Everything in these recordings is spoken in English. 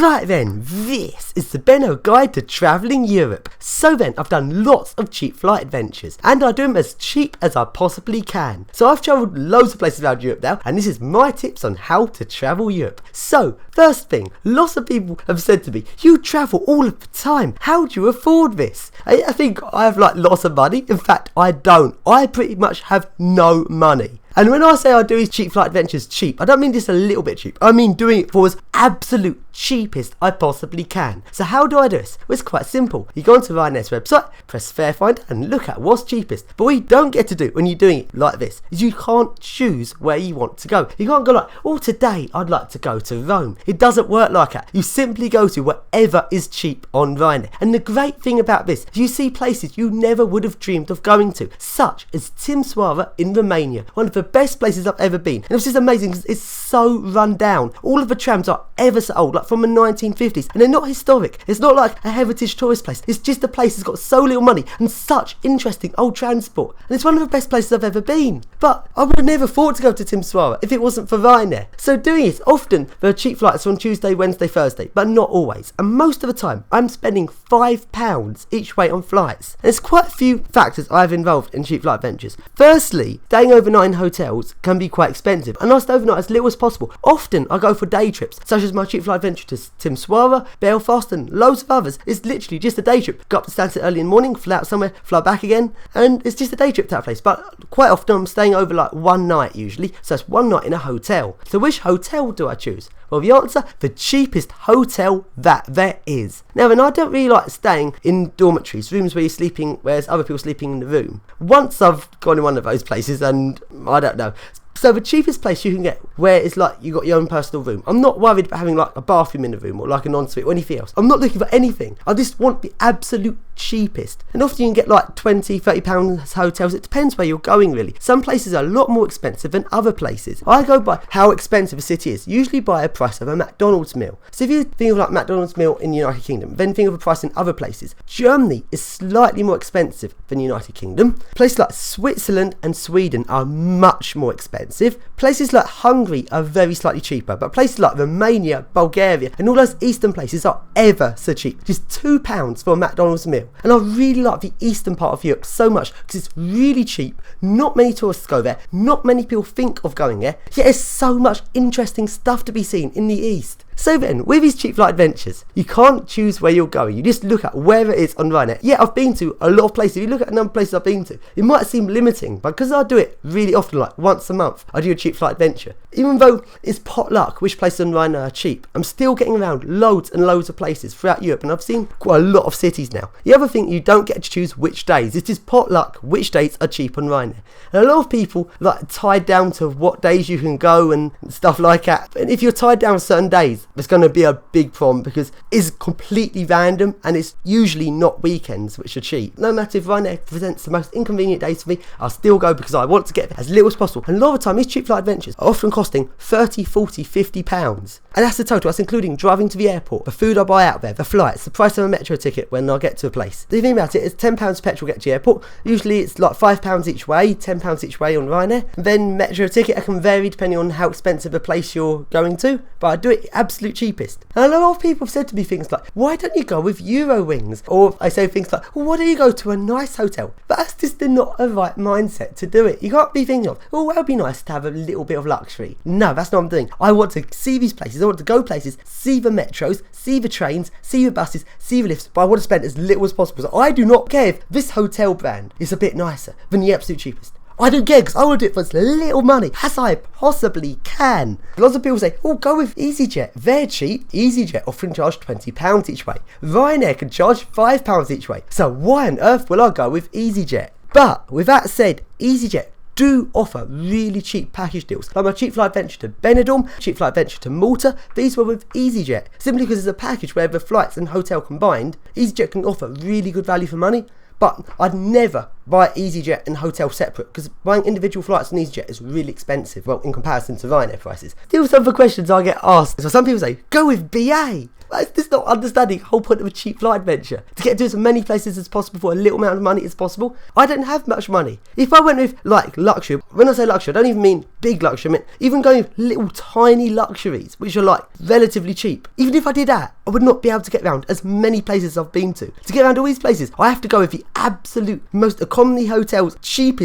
Right then, this is the Beno Guide to Travelling Europe. So then, I've done lots of cheap flight adventures, and I do them as cheap as I possibly can. So I've travelled loads of places around Europe now, and this is my tips on how to travel Europe. So, first thing, lots of people have said to me, you travel all of the time, how do you afford this? I think I have lots of money. In fact, I don't. I pretty much have no money. And when I say I do these cheap flight adventures cheap, I don't mean just a little bit cheap. I mean doing it for as absolute cheapest I possibly can. So how do I do this? Well, it's quite simple. You go onto Ryanair's website, press Fare Finder and look at what's cheapest. But what you don't get to do when you're doing it like this is you can't choose where you want to go. You can't go like, oh, today I'd like to go to Rome. It doesn't work like that. You simply go to whatever is cheap on Ryanair. And the great thing about this is you see places you never would have dreamed of going to, such as Timișoara in Romania, one of the best places I've ever been. And it's just amazing because it's so run down. All of the trams are ever so old, like from the 1950s, and they're not historic. It's not like a heritage tourist place. It's just a place that's got so little money and such interesting old transport. And it's one of the best places I've ever been. But I would have never thought to go to Timișoara if it wasn't for Ryanair. So doing it, often there are cheap flights on Tuesday, Wednesday, Thursday, but not always. And most of the time, I'm spending £5 each way on flights. And there's quite a few factors I've involved in cheap flight adventures. Firstly, staying overnight in hotels can be quite expensive, and I stay overnight as little as possible. Often I go for day trips, such as my cheap flight adventure to Timișoara, Belfast and loads of others. It's literally just a day trip. Go up to Stansted early in the morning, fly out somewhere, fly back again, and it's just a day trip to that place. But quite often I'm staying over like one night usually, so it's one night in a hotel. So which hotel do I choose? Well, the answer, the cheapest hotel that there is. Now then, I don't really like staying in dormitories, rooms where you're sleeping, whereas other people sleeping in the room. Once I've gone in one of those places and I don't know. So the cheapest place you can get where it's like you got your own personal room. I'm not worried about having like a bathroom in the room or like an ensuite or anything else. I'm not looking for anything. I just want the absolute cheapest. And often you can get like £20-30 hotels. It depends where you're going really. Some places are a lot more expensive than other places. I go by how expensive a city is, usually by a price of a McDonald's meal. So if you think of like McDonald's meal in the United Kingdom, then think of a price in other places. Germany is slightly more expensive than the United Kingdom. Places like Switzerland and Sweden are much more expensive. Places like Hungary are very slightly cheaper, but places like Romania, Bulgaria and all those eastern places are ever so cheap. Just £2 for a McDonald's meal. And I really like the eastern part of Europe so much because it's really cheap. Not many tourists go there. Not many people think of going there. Yet there's so much interesting stuff to be seen in the east. So then, with these cheap flight adventures, you can't choose where you're going. You just look at where it is on Ryanair. Yeah, I've been to a lot of places. If you look at a number of places I've been to, it might seem limiting, but because I do it really often, like once a month, I do a cheap flight adventure. Even though it's pot luck which places on Ryanair are cheap, I'm still getting around loads and loads of places throughout Europe, and I've seen quite a lot of cities now. The other thing, you don't get to choose which days. It's just pot luck which days are cheap on Ryanair. And a lot of people like tied down to what days you can go and stuff like that. And if you're tied down to certain days, it's going to be a big problem because it's completely random and it's usually not weekends which are cheap. No matter if Ryanair presents the most inconvenient days for me, I'll still go because I want to get as little as possible. And a lot of the time these cheap flight adventures are often costing £30, £40, £50. And that's the total. That's including driving to the airport, the food I buy out there, the flights, the price of a metro ticket when I get to a place. The thing about it is £10 petrol get to the airport. Usually it's like £5 each way, £10 each way on Ryanair. Then metro ticket, it can vary depending on how expensive a place you're going to, but I do it absolute cheapest. And a lot of people have said to me things like, why don't you go with Eurowings? Or I say things like, well, why don't you go to a nice hotel? But that's just not a right mindset to do it. You can't be thinking of, oh, well, it'd be nice to have a little bit of luxury. No, that's not what I'm doing. I want to see these places. I want to go places, see the metros, see the trains, see the buses, see the lifts, but I want to spend as little as possible. So I do not care if this hotel brand is a bit nicer than the absolute cheapest. I don't care because I want to do it for as little money as I possibly can. Lots of people say, oh, go with EasyJet. They're cheap. EasyJet often charge £20 each way. Ryanair can charge £5 each way. So why on earth will I go with EasyJet? But with that said, EasyJet do offer really cheap package deals. Like my cheap flight adventure to Benidorm, cheap flight adventure to Malta, these were with EasyJet. Simply because it's a package where the flights and hotel combined, EasyJet can offer really good value for money. But I'd never buy EasyJet and hotel separate because buying individual flights on EasyJet is really expensive, well, in comparison to Ryanair prices. Still, some of the questions I get asked. So some people say, go with BA. It's just not understanding the whole point of a cheap flight adventure. To get to as many places as possible for a little amount of money as possible. I don't have much money. If I went with like luxury, when I say luxury, I don't even mean big luxury. I mean even going with little tiny luxuries, which are like relatively cheap. Even if I did that, I would not be able to get around as many places I've been to. To get around all these places, I have to go with the absolute most economy hotels, cheap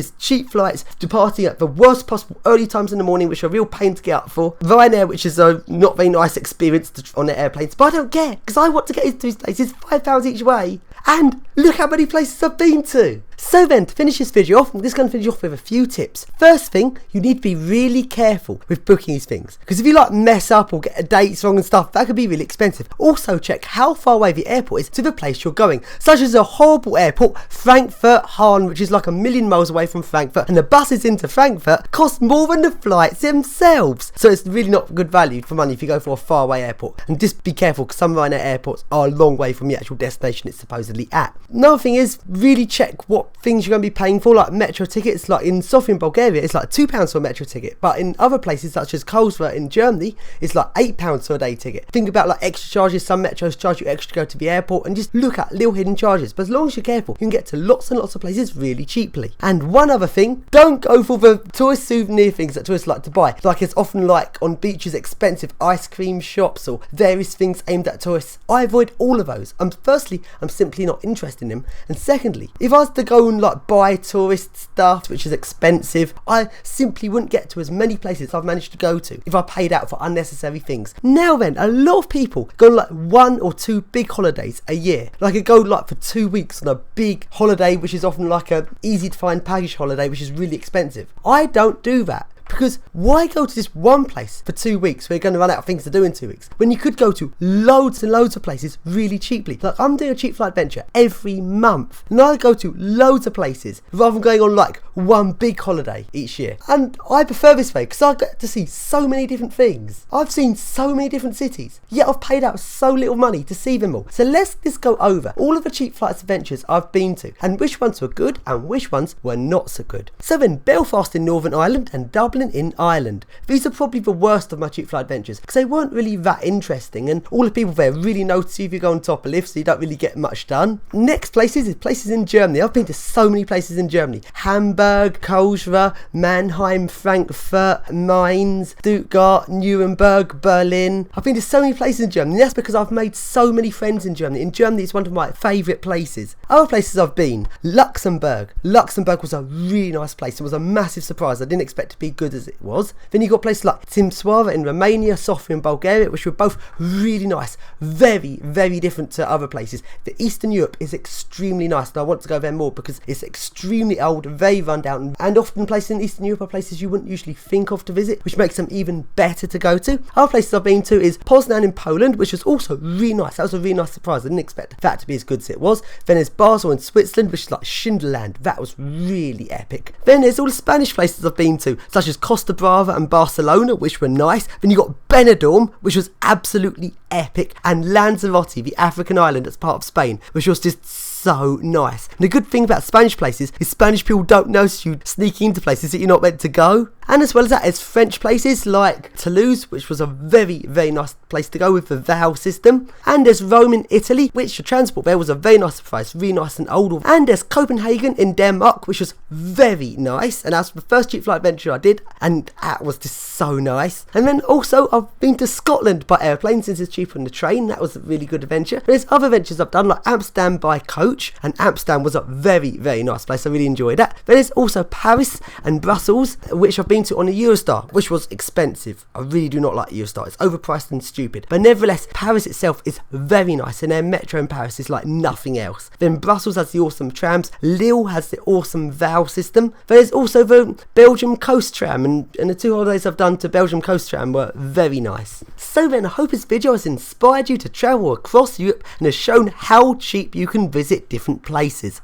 flights, departing at the worst possible early times in the morning, which are a real pain to get up for. Ryanair, which is a not very nice experience on their airplanes, but I don't care, because I want to get into these places, £5 each way. And look how many places I've been to. So then, to finish this video off, I'm just going to finish off with a few tips. First thing, you need to be really careful with booking these things, because if you like mess up or get dates wrong and stuff, that could be really expensive. Also check how far away the airport is to the place you're going, such as a horrible airport, Frankfurt Hahn, which is like 1,000,000 miles away from Frankfurt, and the buses into Frankfurt cost more than the flights themselves. So it's really not good value for money if you go for a far away airport. And just be careful, because some Ryanair airports are a long way from the actual destination it's supposedly at. Another thing is, really check what things you're going to be paying for, like metro tickets. Like in Sofia in Bulgaria, it's like £2 for a metro ticket, but in other places such as Costa in Germany, it's like £8 for a day ticket. Think about like extra charges. Some metros charge you extra to go to the airport, and just look at little hidden charges. But as long as you're careful, you can get to lots and lots of places really cheaply. And one other thing, don't go for the tourist souvenir things that tourists like to buy. Like it's often like on beaches, expensive ice cream shops or various things aimed at tourists. I avoid all of those. Firstly, I'm simply not interested in them, and secondly, if I was to go and like buy tourist stuff which is expensive, I simply wouldn't get to as many places I've managed to go to if I paid out for unnecessary things. Now then, a lot of people go on like 1 or 2 big holidays a year. Like I go like for 2 weeks on a big holiday, which is often like a easy to find package holiday, which is really expensive. I don't do that. Because why go to this one place for 2 weeks where you're going to run out of things to do in 2 weeks, when you could go to loads and loads of places really cheaply? Like I'm doing a cheap flight adventure every month, and I go to loads of places rather than going on like one big holiday each year. And I prefer this way because I get to see so many different things. I've seen so many different cities, yet I've paid out so little money to see them all. So let's just go over all of the cheap flights adventures I've been to, and which ones were good and which ones were not so good. So then, Belfast in Northern Ireland and Dublin in Ireland. These are probably the worst of my cheap flight adventures because they weren't really that interesting, and all the people there really notice you if you go on top of lifts, so you don't really get much done. Next places is places in Germany. I've been to so many places in Germany: Hamburg, Costa, Mannheim, Frankfurt, Mainz, Stuttgart, Nuremberg, Berlin. I've been to so many places in Germany. That's because I've made so many friends in Germany. In Germany, it's one of my favourite places. Other places I've been: Luxembourg. Luxembourg was a really nice place. It was a massive surprise. I didn't expect it to be good as it was. Then you got places like Timisoara in Romania, Sofia in Bulgaria, which were both really nice. Very, very different to other places. The Eastern Europe is extremely nice, and I want to go there more because it's extremely old, very run down, and often places in Eastern Europe are places you wouldn't usually think of to visit, which makes them even better to go to. Other places I've been to is Poznan in Poland, which was also really nice. That was a really nice surprise. I didn't expect that to be as good as it was. Then there's Basel in Switzerland, which is like Schindlerland. That was really epic. Then there's all the Spanish places I've been to, such as Costa, Brava and Barcelona, which were nice. Then you got Benidorm, which was absolutely epic, and Lanzarote, the African island that's part of Spain, which was just so nice. And the good thing about Spanish places is Spanish people don't notice you sneaking into places that you're not meant to go. And as well as that, there's French places like Toulouse, which was a very, very nice place to go with the VAL system. And there's Rome in Italy, which the transport there was a very nice surprise, really nice and old. And there's Copenhagen in Denmark, which was very nice. And that's the first cheap flight adventure I did, and that was just so nice. And then also, I've been to Scotland by airplane since it's cheaper than the train. That was a really good adventure. But there's other adventures I've done, like Amsterdam by coach, and Amsterdam was a very, very nice place. I really enjoyed that. But there's also Paris and Brussels, which I've been to on a Eurostar, which was expensive. I really do not like Eurostar. It's overpriced and stupid. But nevertheless, Paris itself is very nice, and their metro in Paris is like nothing else. Then Brussels has the awesome trams. Lille has the awesome VAL system. There's also the Belgium Coast Tram, and the 2 holidays I've done to Belgium Coast Tram were very nice. So then, I hope this video has inspired you to travel across Europe and has shown how cheap you can visit different places.